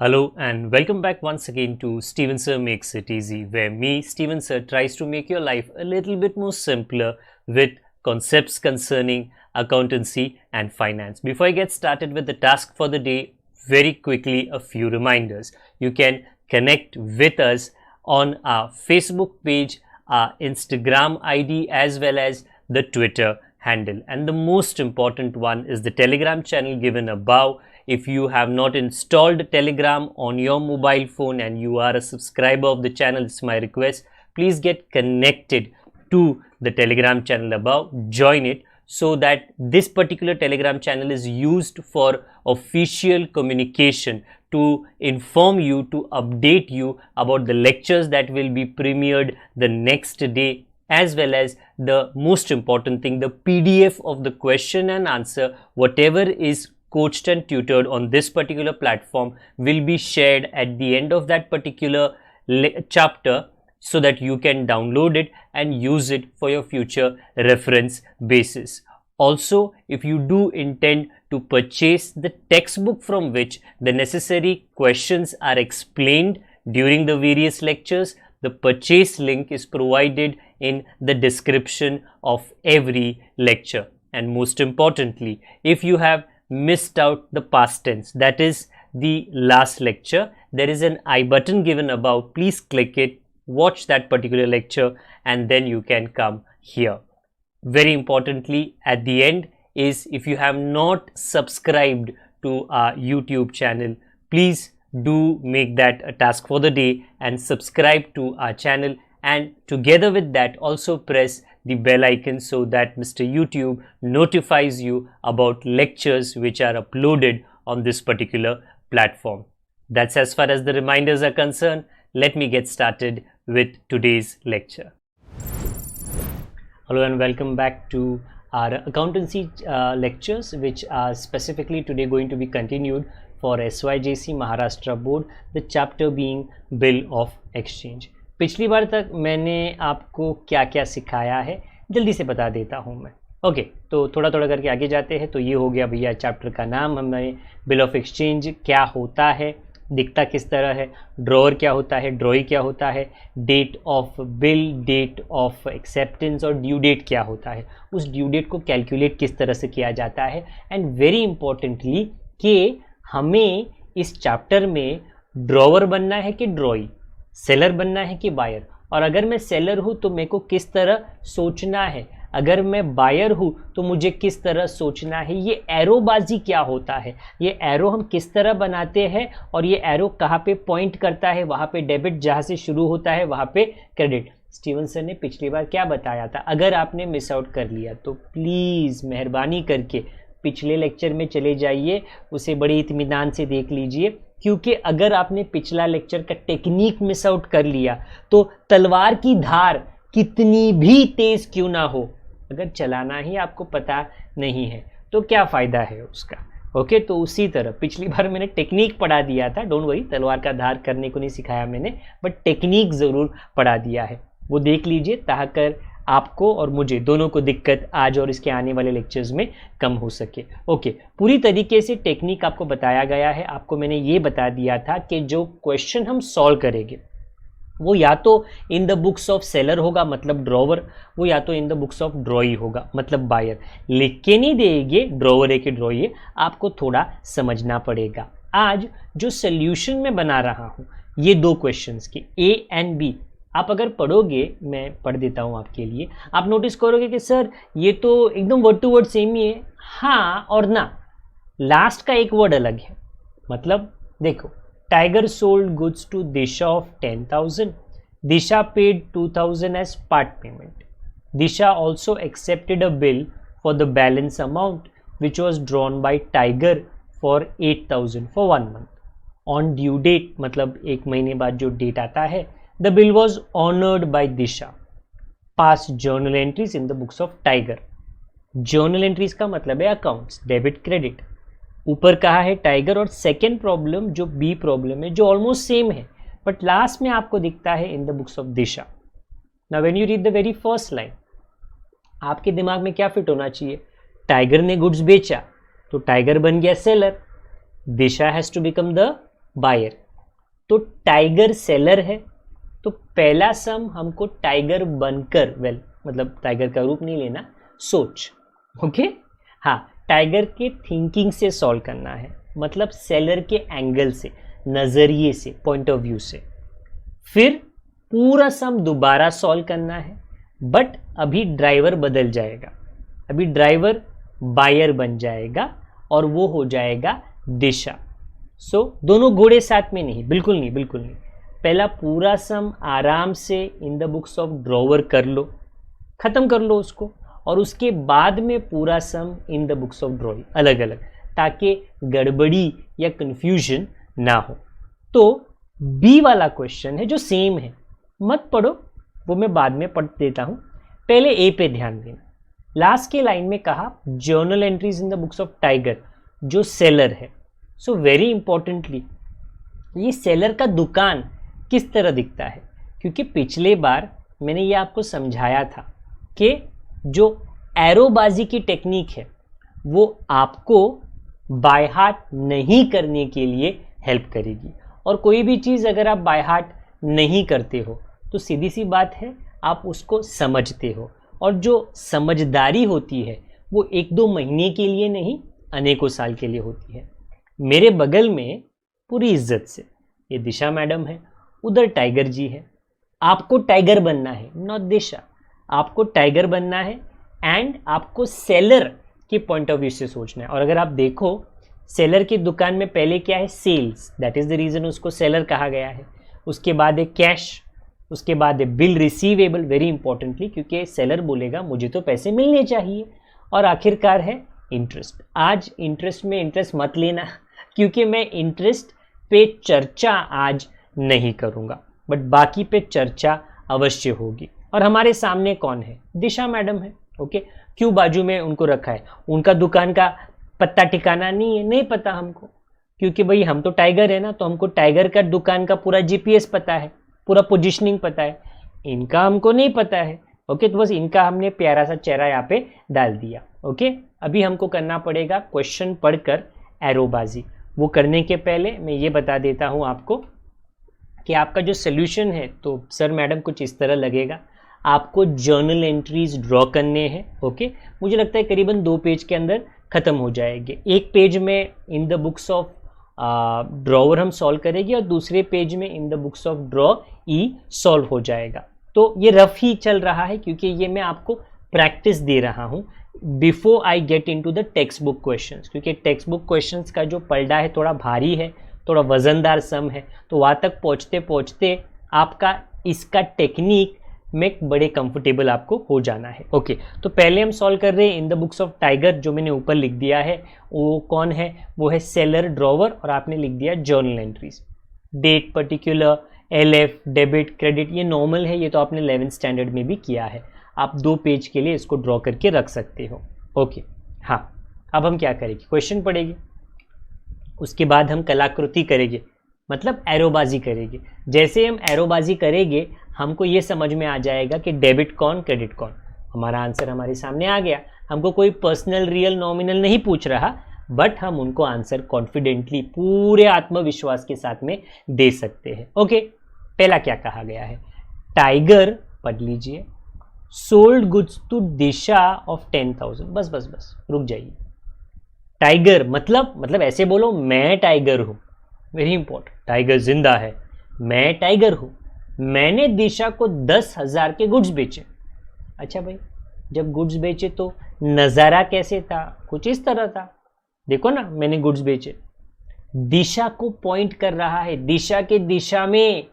Hello and welcome back once again to Steven Sir Makes It Easy, where me, Steven Sir, tries to make your life a little bit more simpler with concepts concerning accountancy and finance. Before I get started with the task for the day, very quickly a few reminders. You can connect with us on our Facebook page, our Instagram ID, as well as the Twitter handle. And the most important one is the Telegram channel given above. If you have not installed Telegram on your mobile phone and you are a subscriber of the channel, it's my request, please get connected to the Telegram channel above, join it, so that this particular Telegram channel is used for official communication to inform you, to update you about the lectures that will be premiered the next day, as well as the most important thing, the PDF of the question and answer, whatever is coached and tutored on this particular platform will be shared at the end of that particular chapter, so that you can download it and use it for your future reference basis. Also, if you do intend to purchase the textbook from which the necessary questions are explained during the various lectures, the purchase link is provided in the description of every lecture. And most importantly, if you have missed out the past tense, that is the last lecture, there is an I button given above. Please click it, watch that particular lecture, and then you can come here. Very importantly, at the end is, if you have not subscribed to our YouTube channel, please do make that a task for the day and subscribe to our channel, and together with that also press the bell icon so that Mr. YouTube notifies you about lectures which are uploaded on this particular platform. That's as far as the reminders are concerned. Let me get started with today's lecture. Hello and welcome back to our accountancy lectures, which are specifically today going to be continued for SYJC Maharashtra Board, the chapter being Bill of Exchange. पिछली बार तक मैंने आपको क्या क्या सिखाया है जल्दी से बता देता हूं मैं। ओके, तो थोड़ा थोड़ा करके आगे जाते हैं। तो ये हो गया भैया चैप्टर का नाम, हमें बिल ऑफ एक्सचेंज क्या होता है, दिखता किस तरह है, ड्रॉअर क्या होता है, ड्रॉई क्या होता है, date of bill, date of acceptance और ड्यू डेट क्या होता है, उस ड्यू डेट को कैलकुलेट किस तरह से किया जाता है, एंड वेरी इंपॉर्टेंटली कि हमें इस चैप्टर में ड्रॉअर बनना है कि ड्रॉई, सेलर बनना है कि बायर, और अगर मैं सेलर हूँ तो मेरे को किस तरह सोचना है, अगर मैं बायर हूँ तो मुझे किस तरह सोचना है, ये एरोबाजी क्या होता है, ये एरो हम किस तरह बनाते हैं, और ये एरो कहाँ पे पॉइंट करता है, वहाँ पे डेबिट जहाँ से शुरू होता है वहाँ पे क्रेडिट। स्टीवन सर ने पिछली बार क्या बताया था, अगर आपने मिस आउट कर लिया तो प्लीज़ मेहरबानी करके पिछले लेक्चर में चले जाइए, उसे बड़े इत्मीनान से देख लीजिए, क्योंकि अगर आपने पिछला लेक्चर का टेक्निक मिस आउट कर लिया तो तलवार की धार कितनी भी तेज क्यों ना हो, अगर चलाना ही आपको पता नहीं है तो क्या फ़ायदा है उसका। ओके, तो उसी तरह पिछली बार मैंने टेक्निक पढ़ा दिया था, डोंट वरी, तलवार का धार करने को नहीं सिखाया मैंने, बट टेक्निक ज़रूर पढ़ा दिया है, वो देख लीजिए ताकि आपको और मुझे दोनों को दिक्कत आज और इसके आने वाले लेक्चर्स में कम हो सके। ओके, पूरी तरीके से टेक्निक आपको बताया गया है। आपको मैंने ये बता दिया था कि जो क्वेश्चन हम सॉल्व करेंगे वो या तो इन द बुक्स ऑफ सेलर होगा, मतलब ड्रॉवर, वो या तो इन द बुक्स ऑफ ड्रॉई होगा, मतलब बायर। लिख के नहीं देंगे ड्रॉवर है कि ड्रॉई है, आपको थोड़ा समझना पड़ेगा। आज जो सोल्यूशन मैं बना रहा हूँ ये दो क्वेश्चंस के, ए एंड बी, आप अगर पढ़ोगे, मैं पढ़ देता हूँ आपके लिए, आप नोटिस करोगे कि सर ये तो एकदम वर्ड टू वर्ड सेम ही है। हाँ और ना, लास्ट का एक वर्ड अलग है। मतलब देखो, Tiger sold goods to Disha of 10,000, Disha paid 2,000 as part payment, Disha also accepted a bill for the balance amount which was drawn by Tiger for 8,000 for 1 month. On due date, मतलब 1 महीने बाद जो डेट आता है, the bill was honored by Disha. Past journal entries in the books of Tiger. Journal entries का मतलब है accounts, debit credit. ऊपर कहा है टाइगर, और सेकेंड प्रॉब्लम जो बी प्रॉब्लम है जो ऑलमोस्ट सेम है बट लास्ट में आपको दिखता है इन the books of Disha. Now when you read the very first line, आपके दिमाग में क्या फिट होना चाहिए, टाइगर ने गुड्स बेचा तो टाइगर बन गया seller, Disha has to become the buyer. तो टाइगर सेलर है, तो पहला सम हमको टाइगर बनकर, मतलब टाइगर का रूप नहीं लेना, सोच, ओके। हाँ, टाइगर के थिंकिंग से सॉल्व करना है, मतलब सेलर के एंगल से, नजरिए से, पॉइंट ऑफ व्यू से। फिर पूरा सम दोबारा सॉल्व करना है, बट अभी ड्राइवर बदल जाएगा, अभी ड्राइवर बायर बन जाएगा और वो हो जाएगा दिशा। सो दोनों घोड़े साथ में नहीं, बिल्कुल नहीं, बिल्कुल नहीं। पहला पूरा सम आराम से इन द बुक्स ऑफ ड्रॉवर कर लो, खत्म कर लो उसको, और उसके बाद में पूरा sum in the books of drawing अलग अलग, ताकि गड़बड़ी या कंफ्यूजन ना हो। तो बी वाला क्वेश्चन है जो सेम है, मत पढ़ो, वो मैं बाद में पढ़ देता हूं, पहले ए पे ध्यान देना। लास्ट के लाइन में कहा journal entries in the books of tiger, जो सेलर है। सो वेरी इंपॉर्टेंटली, ये सेलर का दुकान किस तरह दिखता है, क्योंकि पिछले बार मैंने ये आपको समझाया था कि जो एरोबाजी की टेक्निक है वो आपको बाय हार्ट नहीं करने के लिए हेल्प करेगी, और कोई भी चीज़ अगर आप बाय हार्ट नहीं करते हो तो सीधी सी बात है आप उसको समझते हो, और जो समझदारी होती है वो 1-2 महीने के लिए नहीं, अनेकों साल के लिए होती है। मेरे बगल में पूरी इज्जत से ये दिशा मैडम है, उधर टाइगर जी है। आपको टाइगर बनना है, नॉट दिशा, आपको टाइगर बनना है, एंड आपको सेलर के पॉइंट ऑफ व्यू से सोचना है। और अगर आप देखो सेलर की दुकान में पहले क्या है, sales, that is the reason उसको सेलर कहा गया है। उसके बाद है कैश, उसके बाद है बिल रिसीवेबल, वेरी इंपॉर्टेंटली, क्योंकि सेलर बोलेगा मुझे तो पैसे मिलने चाहिए, और आखिरकार है इंटरेस्ट। आज इंटरेस्ट में इंटरेस्ट मत लेना, क्योंकि मैं इंटरेस्ट पे चर्चा आज नहीं करूंगा, बट बाकी पे चर्चा अवश्य होगी। और हमारे सामने कौन है, दिशा मैडम है, ओके। क्यों बाजू में उनको रखा है, उनका दुकान का पत्ता ठिकाना नहीं है, नहीं पता हमको, क्योंकि भाई हम तो टाइगर है ना, तो हमको टाइगर का दुकान का पूरा जीपीएस पता है, पूरा पोजीशनिंग पता है, इनका हमको नहीं पता है, ओके। तो बस इनका हमने प्यारा सा चेहरा यहाँ पे डाल दिया, ओके। अभी हमको करना पड़ेगा क्वेश्चन पढ़कर एरोबाजी। वो करने के पहले मैं ये बता देता हूँ आपको कि आपका जो सोल्यूशन है, तो सर मैडम कुछ इस तरह लगेगा। आपको जर्नल एंट्रीज ड्रॉ करने हैं, ओके। मुझे लगता है करीबन 2 पेज के अंदर खत्म हो जाएंगे। एक पेज में इन द बुक्स ऑफ ड्रॉवर हम सॉल्व करेंगे, और दूसरे पेज में इन the books of draw E solve हो जाएगा। तो ये रफ ही चल रहा है, क्योंकि ये मैं आपको प्रैक्टिस दे रहा हूँ before I get into the text book questions, क्योंकि टेक्स्ट बुक क्वेश्चंस का जो पलड़ा है थोड़ा भारी है, थोड़ा वजनदार सम है, तो वहाँ तक पहुँचते पहुँचते आपका इसका टेक्निक में बड़े कंफर्टेबल आपको हो जाना है, ओके। तो पहले हम सॉल्व कर रहे हैं इन द बुक्स ऑफ टाइगर, जो मैंने ऊपर लिख दिया है वो कौन है, वो है सेलर, ड्रॉवर, और आपने लिख दिया journal entries, date, particular, LF, debit, credit, ये नॉर्मल है, ये तो आपने 11th स्टैंडर्ड में भी किया है। आप 2 पेज के लिए इसको ड्रॉ करके रख सकते हो, ओके। हाँ, अब हम क्या करेंगे, क्वेश्चन पढ़ेंगे, उसके बाद हम कलाकृति करेंगे, मतलब एरोबाजी करेंगे। जैसे हम एरोबाजी करेंगे हमको ये समझ में आ जाएगा कि डेबिट कौन, क्रेडिट कौन। हमारा आंसर हमारे सामने आ गया, हमको कोई पर्सनल, रियल, नॉमिनल नहीं पूछ रहा, बट हम उनको आंसर कॉन्फिडेंटली, पूरे आत्मविश्वास के साथ में दे सकते हैं, ओके। पहला क्या कहा गया है, टाइगर, पढ़ लीजिए, sold goods to Disha of 10,000, बस बस बस रुक जाइए। टाइगर मतलब ऐसे बोलो, मैं टाइगर हूं, वेरी इंपॉर्टेंट, टाइगर जिंदा है, मैं टाइगर हूं, मैंने दिशा को 10,000 के गुड्स बेचे। अच्छा भाई, जब गुड्स बेचे तो नज़ारा कैसे था, कुछ इस तरह था, देखो ना, मैंने गुड्स बेचे, दिशा को पॉइंट कर रहा है, दिशा के दिशा में,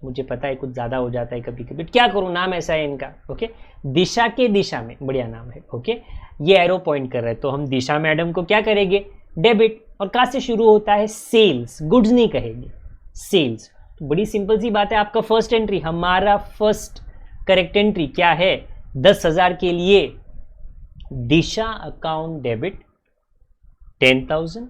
मुझे पता है कुछ ज़्यादा हो जाता है कभी कभी, क्या करूँ, नाम ऐसा है इनका, ओके। दिशा के दिशा में, बढ़िया नाम है, ओके। ये एरो पॉइंट कर रहा है, तो हम दिशा मैडम को क्या करेंगे, डेबिट, और कहाँ से शुरू होता है, सेल्स, गुड्स नहीं कहेंगे, सेल्स। तो बड़ी सिंपल सी बात है, आपका फर्स्ट एंट्री, हमारा फर्स्ट करेक्ट एंट्री क्या है, 10,000 के लिए Disha account debit 10,000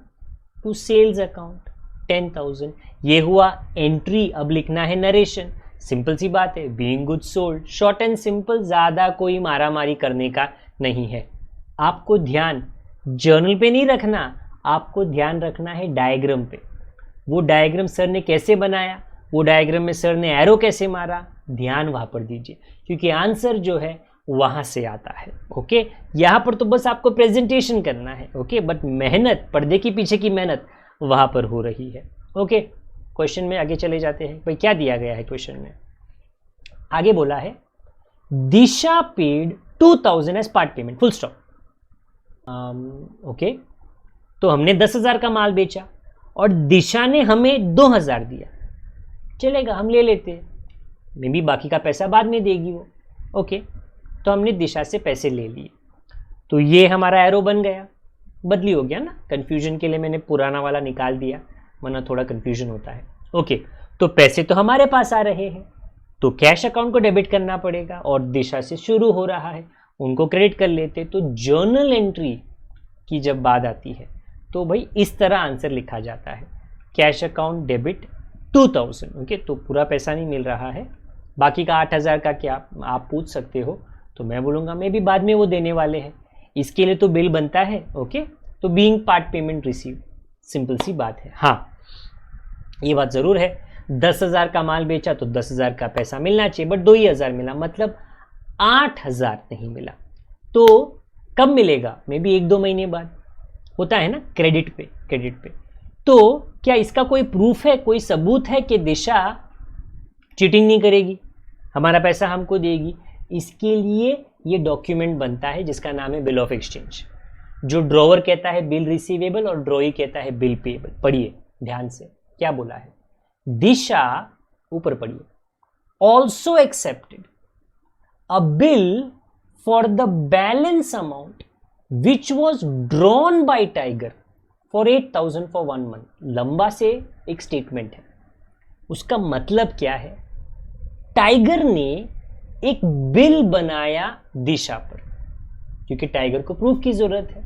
to sales account 10,000, ये हुआ एंट्री। अब लिखना है नरेशन, सिंपल सी बात है, being goods sold, short and simple, ज़्यादा कोई मारामारी करने का नहीं है। आपको ध्यान जर्नल पे नहीं रखना, आपको ध्यान रखना है डायग्राम पे। वो डायग्राम सर ने कैसे बनाया, वो डायग्राम में सर ने एरो कैसे मारा, ध्यान वहां पर दीजिए, क्योंकि आंसर जो है वहां से आता है। ओके, यहां पर तो बस आपको प्रेजेंटेशन करना है। ओके, बट मेहनत, पर्दे के पीछे की मेहनत वहां पर हो रही है। ओके, क्वेश्चन में आगे चले जाते हैं। भाई क्या दिया गया है क्वेश्चन में, आगे बोला है Disha paid 2000 as part payment, full stop. Okay, तो हमने 10,000 का माल बेचा और दिशा ने हमें 2,000 दिया, चलेगा, हम ले लेते हैं, मे बी बाकी का पैसा बाद में देगी वो। ओके, तो हमने दिशा से पैसे ले लिए, तो ये हमारा एरो बन गया, बदली हो गया ना, कंफ्यूजन के लिए मैंने पुराना वाला निकाल दिया, वरना थोड़ा कंफ्यूजन होता है। ओके, तो पैसे तो हमारे पास आ रहे हैं, तो कैश अकाउंट को डेबिट करना पड़ेगा और दिशा से शुरू हो रहा है, उनको क्रेडिट कर लेते। तो जर्नल एंट्री की जब बात आती है तो भाई इस तरह आंसर लिखा जाता है, कैश अकाउंट डेबिट 2000। ओके, तो पूरा पैसा नहीं मिल रहा है, बाकी का 8,000 का क्या आप पूछ सकते हो, तो मैं बोलूँगा मैं भी बाद में वो देने वाले हैं, इसके लिए तो बिल बनता है। ओके, तो being part payment receive, simple सी बात है। हाँ, ये बात ज़रूर है, 10,000 का माल बेचा तो 10,000 का पैसा मिलना चाहिए, बट 2,000 मिला, मतलब 8,000 नहीं मिला। तो कब मिलेगा, मे बी 1-2 महीने बाद, होता है ना क्रेडिट पे। तो क्या इसका कोई प्रूफ है, कोई सबूत है कि दिशा चीटिंग नहीं करेगी, हमारा पैसा हमको देगी? इसके लिए ये डॉक्यूमेंट बनता है जिसका नाम है बिल ऑफ एक्सचेंज, जो ड्रॉवर कहता है बिल रिसीवेबल और ड्रॉई कहता है बिल पेएबल। पढ़िए ध्यान से क्या बोला है, दिशा, ऊपर पढ़िए, also accepted a bill for the balance amount which was drawn by tiger for 8,000 for 1 month. लंबा से एक स्टेटमेंट है, उसका मतलब क्या है, टाइगर ने एक बिल बनाया दिशा पर, क्योंकि टाइगर को प्रूफ की जरूरत है,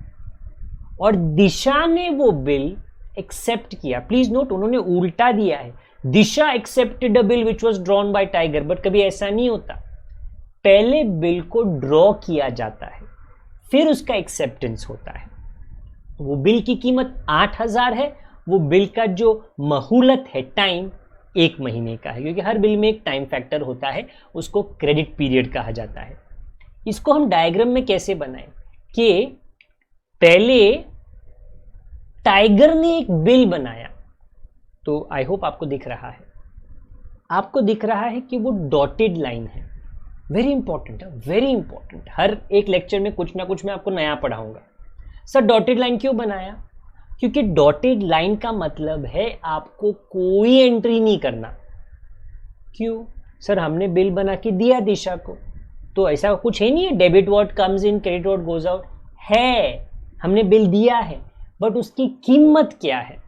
और दिशा ने वो बिल एक्सेप्ट किया। प्लीज नोट, उन्होंने उल्टा दिया है, Disha accepted a bill which was drawn by Tiger, but कभी ऐसा नहीं होता, पहले बिल को ड्रॉ किया जाता है फिर उसका एक्सेप्टेंस होता है। वो बिल की कीमत 8,000 है, वो बिल का जो महूलत है, टाइम, 1 महीने का है, क्योंकि हर बिल में एक टाइम फैक्टर होता है, उसको क्रेडिट पीरियड कहा जाता है। इसको हम डायग्राम में कैसे बनाएं कि पहले टाइगर ने एक बिल बनाया, तो आई होप आपको दिख रहा है, आपको दिख रहा है कि वो डॉटेड लाइन है। वेरी इंपॉर्टेंट है, वेरी इंपॉर्टेंट, हर एक लेक्चर में कुछ ना कुछ मैं आपको नया पढ़ाऊंगा। सर डॉटेड लाइन क्यों बनाया, क्योंकि डॉटेड लाइन का मतलब है आपको कोई एंट्री नहीं करना। क्यों सर, हमने बिल बना के दिया दिशा को, तो ऐसा कुछ है नहीं है, debit what comes in credit what goes out है, हमने बिल दिया है, बट उसकी कीमत क्या है,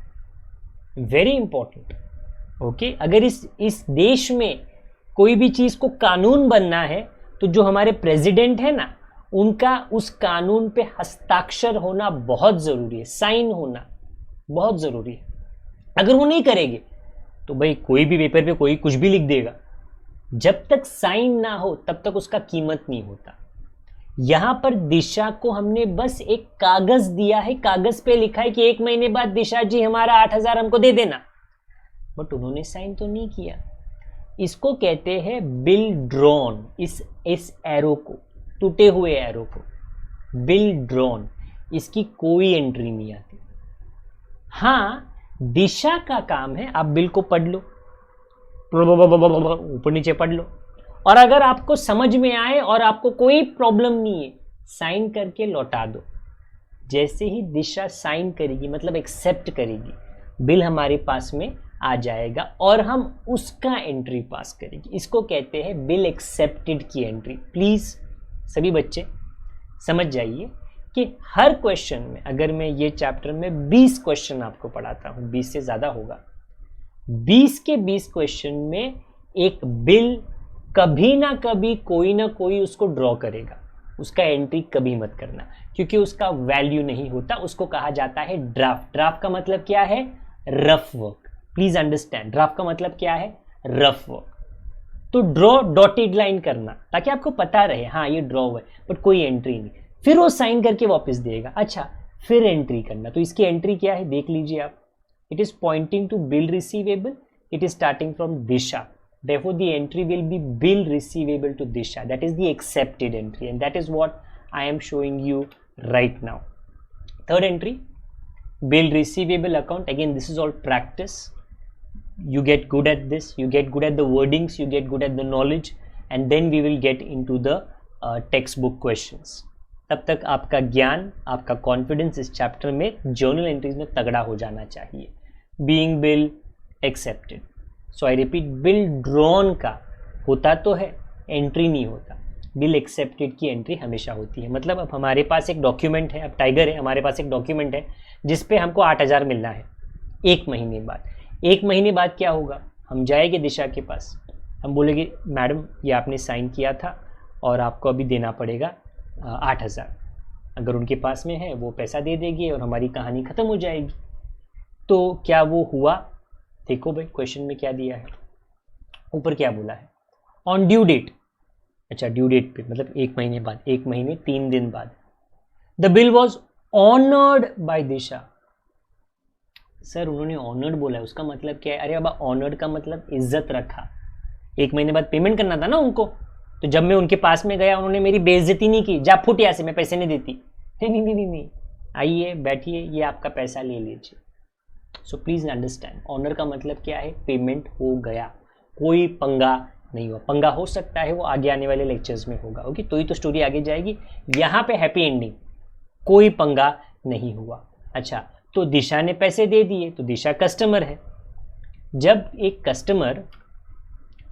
वेरी इंपॉर्टेंट। ओके, अगर इस देश में कोई भी चीज को कानून बनना है तो जो हमारे प्रेसिडेंट है ना, उनका उस कानून पे हस्ताक्षर होना बहुत जरूरी है, साइन होना बहुत जरूरी है। अगर वो नहीं करेंगे तो भाई कोई भी पेपर पे कोई कुछ भी लिख देगा, जब तक साइन ना हो तब तक उसका कीमत नहीं होता। यहां पर दिशा को हमने बस एक कागज दिया है, कागज पे लिखा है कि 1 महीने बाद दिशा जी हमारा 8,000 हमको दे देना, बट उन्होंने साइन तो नहीं किया। इसको कहते हैं बिल ड्रॉन, इस एरो को, टूटे हुए एरो को बिल ड्रॉन, इसकी कोई एंट्री नहीं आती। हाँ, दिशा का काम है, आप बिल को पढ़ लो, ऊपर नीचे पढ़ लो, और अगर आपको समझ में आए और आपको कोई प्रॉब्लम नहीं है, साइन करके लौटा दो। जैसे ही दिशा साइन करेगी, मतलब एक्सेप्ट करेगी, बिल हमारे पास में आ जाएगा और हम उसका एंट्री पास करेंगे। इसको कहते हैं बिल एक्सेप्टेड की एंट्री। प्लीज सभी बच्चे समझ जाइए कि हर क्वेश्चन में, अगर मैं ये चैप्टर में 20 क्वेश्चन आपको पढ़ाता हूं, 20 से ज्यादा होगा, 20 के 20 क्वेश्चन में एक बिल कभी ना कभी कोई ना कोई उसको ड्रॉ करेगा, उसका एंट्री कभी मत करना, क्योंकि उसका वैल्यू नहीं होता, उसको कहा जाता है ड्राफ्ट। ड्राफ्ट का मतलब क्या है, rough work. Please understand, draft का मतलब क्या है, रफ वर्क। तो ड्रॉ डॉटेड लाइन करना ताकि आपको पता रहे हाँ ये ड्रॉ है, बट कोई एंट्री नहीं, फिर वो साइन करके वापस देगा। अच्छा, फिर एंट्री करना, तो इसकी एंट्री क्या है देख लीजिए आप, it is pointing to bill receivable, it is starting from Disha. Therefore the entry will be bill receivable to Disha. That is the accepted entry, and that is what I am showing you right now. Third entry, bill receivable account. Again, this is all practice. You get good at this, you get good at the wordings, you get good at the knowledge, and then we will get into the textbook questions. तब तक आपका ज्ञान, आपका confidence इस chapter में journal entries में तगड़ा हो जाना चाहिए. Being bill accepted. So I repeat, bill drawn का होता तो है, एंट्री नहीं होता. बिल एक्सेप्टेड की एंट्री हमेशा होती है. मतलब अब हमारे पास एक डॉक्यूमेंट है, अब टाइगर है, हमारे पास एक डॉक्यूमेंट है जिस पे हमको 8,000 मिलना है 1 महीने बाद. 1 महीने बाद क्या होगा, हम जाएंगे दिशा के पास, हम बोलेंगे मैडम ये आपने साइन किया था और आपको अभी देना पड़ेगा 8,000. अगर उनके पास में है वो पैसा दे देगी और हमारी कहानी ख़त्म हो जाएगी. तो क्या वो हुआ? देखो भाई क्वेश्चन में क्या दिया है, ऊपर क्या बोला है, ऑन ड्यू डेट. अच्छा, ड्यू डेट पे मतलब 1 महीने बाद, 1 महीने 3 दिन बाद. The bill was honoured by Disha. Sir उन्होंने ऑनर्ड बोला है, उसका मतलब क्या है? अरे बाबा, ऑनर्ड का मतलब इज्जत रखा. 1 महीने बाद पेमेंट करना था ना उनको. तो जब मैं उनके पास में गया उन्होंने मेरी बेइज्जती नहीं की, जा फुट यहाँ से, मैं पैसे नहीं देती. नहीं, आइए बैठिए, ये आपका पैसा ले लीजिए. सो प्लीज अंडरस्टैंड, ऑनर का मतलब क्या है? पेमेंट हो गया, कोई पंगा नहीं हुआ. पंगा हो सकता है वो आगे आने वाले लेक्चर्स में होगा. ओके, तो ही तो स्टोरी आगे जाएगी. यहाँ पे हैप्पी एंडिंग, कोई पंगा नहीं हुआ. अच्छा, तो दिशा ने पैसे दे दिए, तो दिशा कस्टमर है. जब एक कस्टमर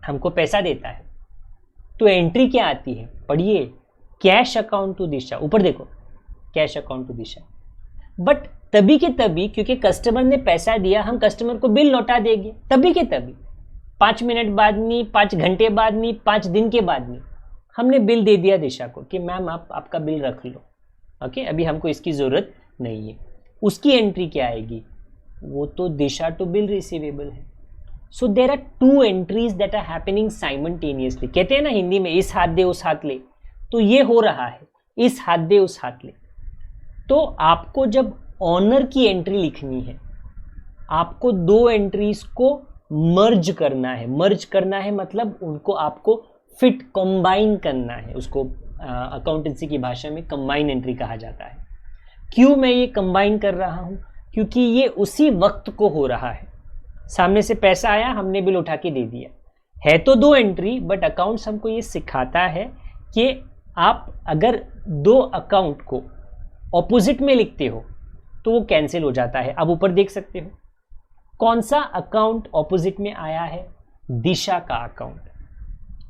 हमको पैसा देता है तो एंट्री क्या आती है? पढ़िए, कैश अकाउंट टू दिशा. ऊपर देखो, cash account to Disha. But तभी के तभी, क्योंकि कस्टमर ने पैसा दिया, हम कस्टमर को बिल लौटा देंगे तभी के तभी. 5 मिनट बाद नहीं, 5 घंटे बाद नहीं, 5 दिन के बाद नहीं. हमने बिल दे दिया दिशा को कि मैम आप आपका बिल रख लो. ओके, अभी हमको इसकी ज़रूरत नहीं है. उसकी एंट्री क्या आएगी? वो तो दिशा टू बिल रिसीवेबल है. So there are 2 entries that are happening simultaneously. कहते हैं ना हिंदी में, इस हाथ दे उस हाथ ले. तो ये हो रहा है, इस हाथ दे उस हाथ ले. तो आपको जब ऑनर की एंट्री लिखनी है, आपको 2 एंट्रीज को मर्ज करना है. मर्ज करना है मतलब उनको आपको फिट, कंबाइन करना है. उसको अकाउंटेंसी की भाषा में कंबाइन एंट्री कहा जाता है. क्यों मैं ये कंबाइन कर रहा हूँ? क्योंकि ये उसी वक्त को हो रहा है. सामने से पैसा आया, हमने बिल उठा के दे दिया. है तो 2 एंट्री, बट अकाउंट्स हमको ये सिखाता है कि आप अगर 2 अकाउंट को ऑपोजिट में लिखते हो तो वो कैंसिल हो जाता है. अब ऊपर देख सकते हो कौन सा अकाउंट ऑपोजिट में आया है? दिशा का अकाउंट.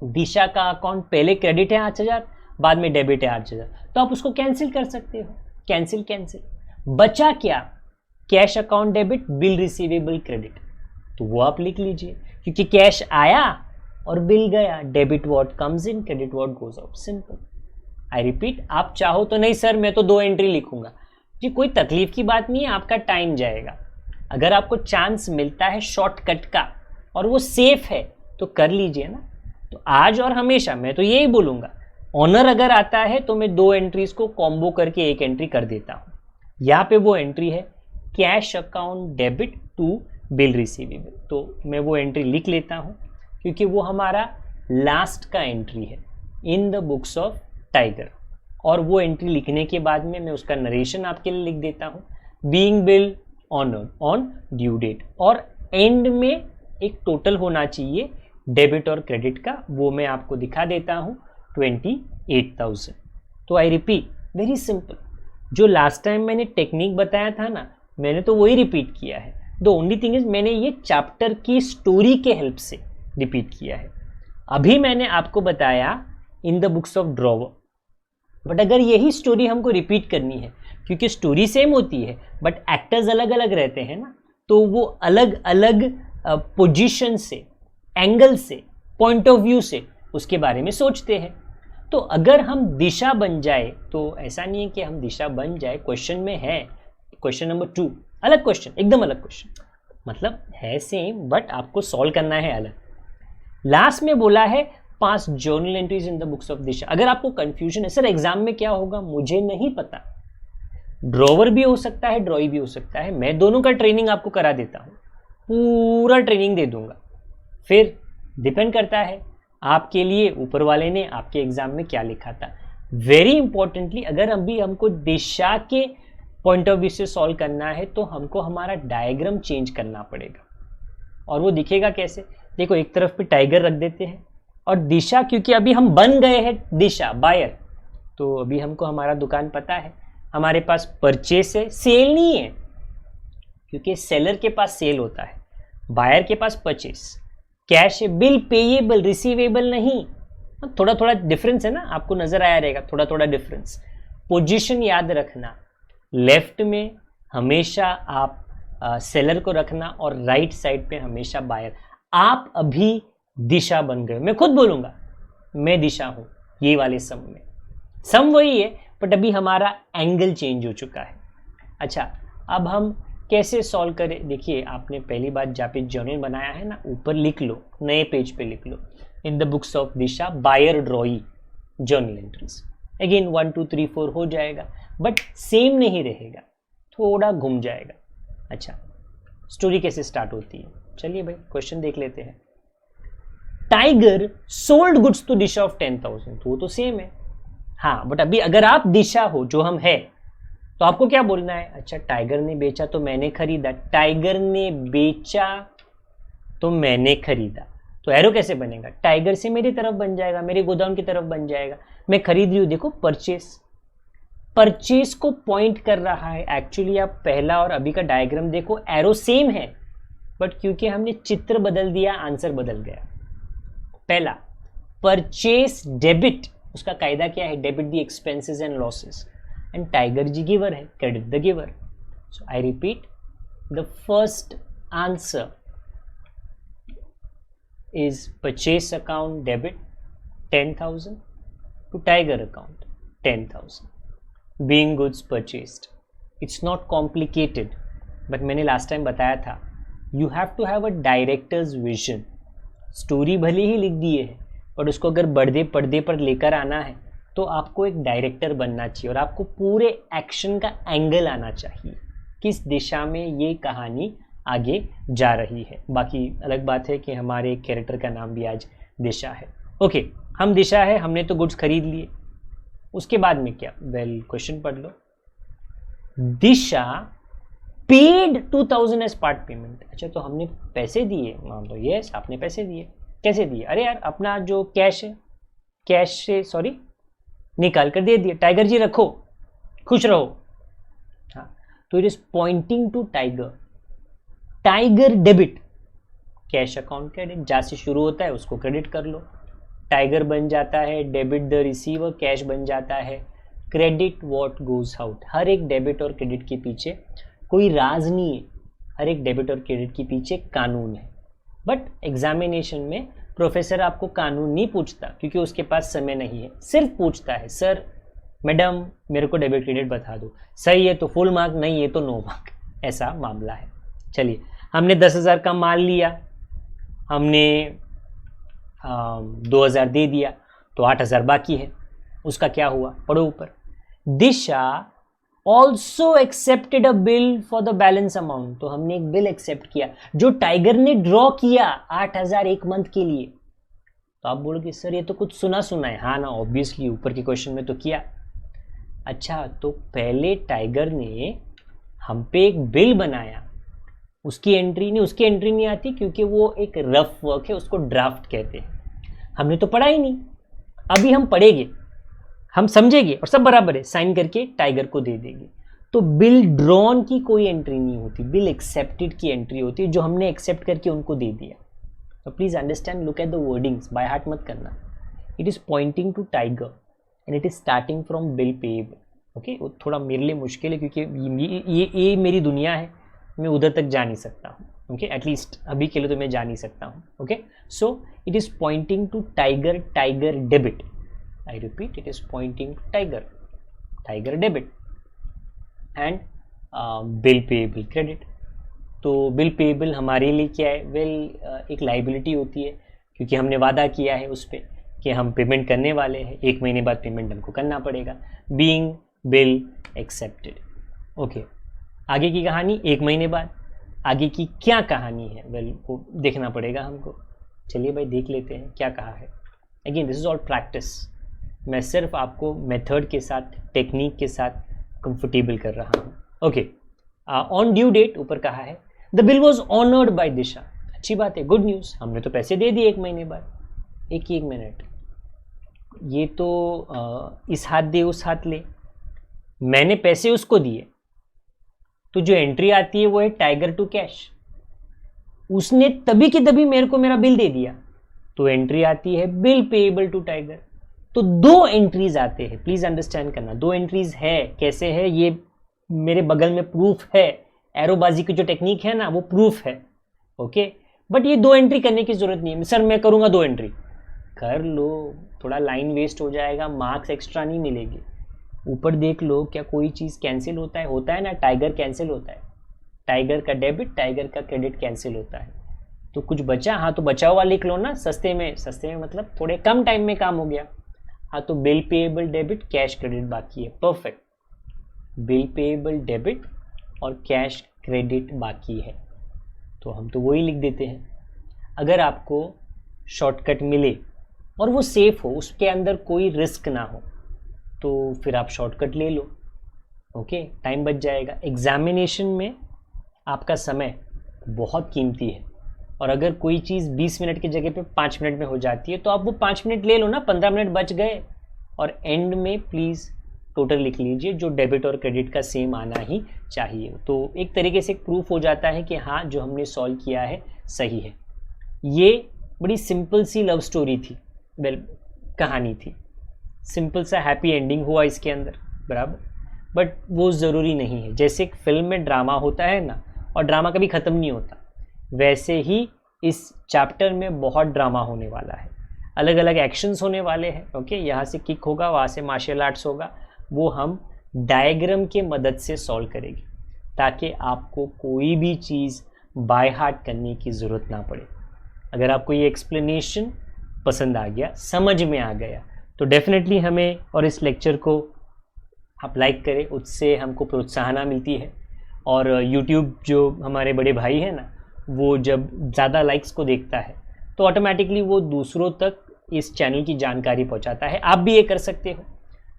दिशा का अकाउंट पहले क्रेडिट है 8,000, बाद में डेबिट है 8,000. तो आप उसको कैंसिल कर सकते हो. कैंसिल. बचा क्या? Cash account debit, bill receivable credit. तो वो आप लिख लीजिए, क्योंकि कैश आया और बिल गया. Debit what comes in, credit what goes out. Simple. I repeat, आप चाहो तो नहीं सर मैं तो 2 एंट्री लिखूंगा जी, कोई तकलीफ की बात नहीं है. आपका टाइम जाएगा. अगर आपको चांस मिलता है शॉर्टकट का और वो सेफ है तो कर लीजिए ना. तो आज और हमेशा मैं तो यही बोलूँगा, ऑनर अगर आता है तो मैं 2 एंट्रीज को कॉम्बो करके 1 एंट्री कर देता हूँ. यहाँ पे वो एंट्री है cash account debit to bill receivable. तो मैं वो एंट्री लिख लेता हूँ क्योंकि वो हमारा लास्ट का एंट्री है इन द बुक्स ऑफ टाइगर. और वो एंट्री लिखने के बाद में मैं उसका नरेशन आपके लिए लिख देता हूँ. Being bill honoured on due date. और एंड में एक टोटल होना चाहिए डेबिट और क्रेडिट का, वो मैं आपको दिखा देता हूँ 28,000. तो आई रिपीट, वेरी सिंपल. जो लास्ट टाइम मैंने टेक्निक बताया था ना, मैंने तो वही रिपीट किया है. द ओनली थिंग इज मैंने ये चैप्टर की स्टोरी के हेल्प से रिपीट किया है. अभी मैंने आपको बताया इन the books of drawer. But अगर यही स्टोरी हमको रिपीट करनी है, क्योंकि स्टोरी सेम होती है बट एक्टर्स अलग अलग रहते हैं ना, तो वो अलग अलग पोजीशन से, एंगल से, पॉइंट ऑफ व्यू से उसके बारे में सोचते हैं. तो अगर हम दिशा बन जाए, तो ऐसा नहीं है कि हम दिशा बन जाए. क्वेश्चन में है क्वेश्चन नंबर 2, अलग क्वेश्चन, एकदम अलग क्वेश्चन. मतलब है सेम बट आपको सॉल्व करना है अलग. लास्ट में बोला है 5 journal entries in the books of Disha. अगर आपको कंफ्यूजन है सर एग्जाम में क्या होगा, मुझे नहीं पता, ड्रॉवर भी हो सकता है, ड्रॉई भी हो सकता है। मैं दोनों का ट्रेनिंग आपको करा देता हूँ, पूरा ट्रेनिंग दे दूंगा। फिर डिपेंड करता है आपके लिए ऊपर वाले ने आपके एग्जाम में क्या लिखा था। वेरी इंपॉर्टेंटली, अगर अभी हमको दिशा के पॉइंट ऑफ व्यू से सॉल्व करना है तो हमको हमारा डायग्राम चेंज करना पड़ेगा। और वो दिखेगा कैसे? देखो, एक तरफ पे टाइगर रख देते हैं और दिशा, क्योंकि अभी हम बन गए हैं दिशा बायर, तो अभी हमको हमारा दुकान पता है, हमारे पास परचेस है, सेल नहीं है, क्योंकि सेलर के पास सेल होता है, बायर के पास परचेस। कैश है, बिल पेएबल, रिसीवेबल नहीं। थोड़ा थोड़ा डिफरेंस है ना, आपको नजर आया रहेगा थोड़ा थोड़ा डिफरेंस। पोजीशन याद रखना, लेफ्ट में हमेशा आप सेलर को रखना और राइट साइड पे हमेशा बायर। आप अभी दिशा बन गए, मैं खुद बोलूंगा मैं दिशा हूं ये वाले सम में। सम वही है बट अभी हमारा एंगल चेंज हो चुका है। अच्छा, अब हम कैसे सॉल्व करें? देखिए, आपने पहली बार जहाँ पे जर्नल बनाया है ना, ऊपर लिख लो, नए पेज पे लिख लो, in the books of Disha buyer drawee journal entries. Again 1 2 3 4 हो जाएगा, बट सेम नहीं रहेगा, थोड़ा घूम जाएगा। अच्छा, स्टोरी कैसे स्टार्ट होती है? चलिए भाई क्वेश्चन देख लेते हैं। Tiger sold goods to Disha of 10,000, तो वो तो सेम है। हाँ, बट अभी अगर आप दिशा हो जो हम है, तो आपको क्या बोलना है? अच्छा, टाइगर ने बेचा तो मैंने खरीदा, टाइगर ने बेचा तो मैंने खरीदा। तो एरो कैसे बनेगा? टाइगर से मेरी तरफ बन जाएगा, मेरे गोदाम की तरफ बन जाएगा। मैं खरीद रही हूँ, देखो परचेस, परचेस को पॉइंट कर रहा है। एक्चुअली आप पहला और अभी का डायग्राम देखो, एरो सेम है, बट क्योंकि हमने चित्र बदल दिया आंसर बदल गया। पहला परचेस डेबिट, उसका कायदा क्या है? Debit the expenses and losses, and Tiger ji giver है, credit the giver. So I repeat, the first answer is purchase account debit 10,000 to tiger account 10,000 being goods purchased. It's not complicated, but मैंने last time बताया था, you have to have a director's vision. Story भले ही लिख दिए है, और उसको अगर बड़े पर्दे पर लेकर आना है तो आपको एक डायरेक्टर बनना चाहिए और आपको पूरे एक्शन का एंगल आना चाहिए, किस दिशा में ये कहानी आगे जा रही है। बाकी अलग बात है कि हमारे कैरेक्टर का नाम भी आज दिशा है। ओके, हम दिशा है, हमने तो गुड्स खरीद लिए, उसके बाद में क्या? वेल, क्वेश्चन पढ़ लो। दिशा पेड 2,000 एज पार्ट पेमेंट। अच्छा, तो हमने पैसे दिए? मान लो यस, आपने पैसे दिए। कैसे दिए? अरे यार, अपना जो कैश है, कैश से सॉरी निकाल कर दे दिए, टाइगर जी रखो, खुश रहो। हाँ, तो it is pointing to Tiger. Tiger debit, cash account credit, जहाँ से शुरू होता है उसको क्रेडिट कर लो, टाइगर बन जाता है, डेबिट द रिसीवर, कैश बन जाता है, क्रेडिट व्हाट गोज आउट। हर एक डेबिट और क्रेडिट के पीछे कोई राज नहीं है, हर एक डेबिट और क्रेडिट के पीछे कानून है। बट एग्जामिनेशन में प्रोफेसर आपको कानून नहीं पूछता, क्योंकि उसके पास समय नहीं है, सिर्फ पूछता है सर मैडम मेरे को डेबिट क्रेडिट बता दो, सही है तो फुल मार्क, नहीं है तो नो मार्क, ऐसा मामला है। चलिए, हमने 10,000 का माल लिया, हमने 2,000 दे दिया, तो 8,000 बाकी है, उसका क्या हुआ? पढ़ो ऊपर। Disha also accepted a bill for the balance amount, तो हमने एक बिल एक्सेप्ट किया जो टाइगर ने ड्रॉ किया 8,000 एक मंथ के लिए। तो आप बोलोगे सर ये तो कुछ सुना सुना है। हाँ ना, ऑब्वियसली ऊपर के क्वेश्चन में तो किया। अच्छा, तो पहले टाइगर ने हम पे एक बिल बनाया, उसकी एंट्री नहीं आती, क्योंकि वो एक रफ वर्क है, उसको ड्राफ्ट कहते हैं। हमने तो पढ़ा ही नहीं, अभी हम पढ़ेंगे, हम समझेंगे और सब बराबर है, साइन करके टाइगर को दे देंगे। तो बिल ड्रॉन की कोई एंट्री नहीं होती, बिल एक्सेप्टेड की एंट्री होती है, जो हमने एक्सेप्ट करके उनको दे दिया। तो please understand, look at the wordings, by heart मत करना। It is pointing to Tiger and it is starting from bill payable. Okay, वो थोड़ा मेरे लिए मुश्किल है, क्योंकि ये मेरी दुनिया है, मैं उधर तक जा नहीं सकता हूँ। ओके, एटलीस्ट अभी के लिए तो मैं जा नहीं सकता हूँ। Okay, so it is pointing to Tiger, Tiger debit. I repeat, it is pointing to Tiger, Tiger debit and bill payable credit. तो बिल पेएबल हमारे लिए क्या है? वेल, एक लाइबिलिटी होती है, क्योंकि हमने वादा किया है उस पर कि हम पेमेंट करने वाले हैं, 1 महीने बाद पेमेंट हमको करना पड़ेगा। बीइंग बिल एक्सेप्टेड, ओके, आगे की कहानी 1 महीने बाद। आगे की क्या कहानी है, वेल वो देखना पड़ेगा हमको। चलिए भाई देख लेते हैं क्या कहा है। Again this is all practice, मैं सिर्फ आपको मेथड के साथ, टेक्निक के साथ कंफर्टेबल कर रहा हूँ। ओके, ऑन ड्यू डेट ऊपर कहा है the bill was honoured by Disha. अच्छी बात है, गुड न्यूज़, हमने तो पैसे दे दिए 1 महीने बाद। एक मिनट, ये तो इस हाथ दे उस हाथ ले, मैंने पैसे उसको दिए, तो जो एंट्री आती है वो है टाइगर टू कैश। उसने तभी की तभी मेरे को मेरा बिल दे दिया, तो एंट्री आती है बिल पेएबल टू टाइगर। तो 2 एंट्रीज आते हैं, प्लीज अंडरस्टैंड करना, 2 एंट्रीज है। कैसे है ये मेरे बगल में प्रूफ है, एरोबाजी की जो टेक्निक है ना वो प्रूफ है। ओके, बट ये 2 एंट्री करने की जरूरत नहीं है। सर मैं करूंगा 2 एंट्री, कर लो, थोड़ा लाइन वेस्ट हो जाएगा, मार्क्स एक्स्ट्रा नहीं मिलेगी। ऊपर देख लो, क्या कोई चीज़ कैंसिल होता है ना, टाइगर कैंसिल होता है, टाइगर का डेबिट, टाइगर का क्रेडिट कैंसिल होता है। तो कुछ बचा, हाँ तो बचा हुआ लिख लो ना, सस्ते में मतलब थोड़े कम टाइम में काम हो गया। हाँ तो bill payable debit, cash credit बाकी है, परफेक्ट। बिल पेएबल डेबिट और कैश क्रेडिट बाकी है, तो हम तो वही लिख देते हैं। अगर आपको शॉर्टकट मिले और वो सेफ हो, उसके अंदर कोई रिस्क ना हो, तो फिर आप शॉर्टकट ले लो। ओके, टाइम बच जाएगा। एग्जामिनेशन में आपका समय बहुत कीमती है, और अगर कोई चीज़ 20 मिनट की जगह पे 5 मिनट में हो जाती है, तो आप वो 5 मिनट ले लो ना, 15 मिनट बच गए। और एंड में प्लीज़ टोटल लिख लीजिए, जो डेबिट और क्रेडिट का सेम आना ही चाहिए। तो एक तरीके से एक प्रूफ हो जाता है कि हाँ जो हमने सॉल्व किया है सही है। ये बड़ी सिंपल सी लव स्टोरी थी, वेल कहानी थी, सिंपल सा हैप्पी एंडिंग हुआ इसके अंदर, बराबर। बट वो ज़रूरी नहीं है। जैसे एक फिल्म में ड्रामा होता है ना, और ड्रामा कभी ख़त्म नहीं होता, वैसे ही इस चैप्टर में बहुत ड्रामा होने वाला है, अलग अलग एक्शंस होने वाले हैं। ओके, यहाँ से किक होगा, वहाँ से मार्शल आर्ट्स होगा, वो हम डायग्राम के मदद से सॉल्व करेंगे, ताकि आपको कोई भी चीज़ बाय हार्ट करने की ज़रूरत ना पड़े। अगर आपको ये एक्सप्लेनेशन पसंद आ गया, समझ में आ गया, तो डेफिनेटली हमें और इस लेक्चर को आप लाइक करें, उससे हमको प्रोत्साहन मिलती है। और YouTube जो हमारे बड़े भाई हैं ना, वो जब ज़्यादा लाइक्स को देखता है तो ऑटोमेटिकली वो दूसरों तक इस चैनल की जानकारी पहुंचाता है। आप भी ये कर सकते हो,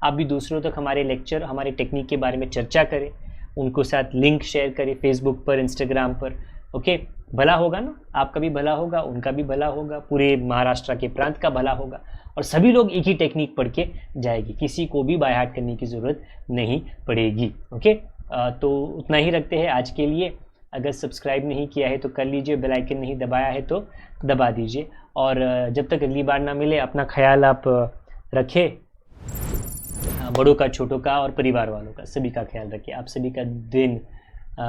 आप भी दूसरों तक हमारे लेक्चर, हमारे टेक्निक के बारे में चर्चा करें, उनको साथ लिंक शेयर करें फेसबुक पर, इंस्टाग्राम पर। ओके, भला होगा ना, आपका भी भला होगा, उनका भी भला होगा, पूरे महाराष्ट्र के प्रांत का भला होगा, और सभी लोग एक ही टेक्निक पढ़ के जाएगी, किसी को भी बाय हार्ट करने की ज़रूरत नहीं पड़ेगी। ओके, तो उतना ही रखते हैं आज के लिए। अगर सब्सक्राइब नहीं किया है तो कर लीजिए, बेल आइकन नहीं दबाया है तो दबा दीजिए। और जब तक अगली बार ना मिले, अपना ख्याल आप रखें, बड़ों का, छोटों का और परिवार वालों का, सभी का ख्याल रखिए। आप सभी का दिन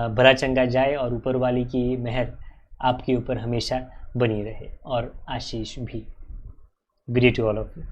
भरा चंगा जाए, और ऊपर वाली की मेहर आपके ऊपर हमेशा बनी रहे, और आशीष भी। Great to all of you.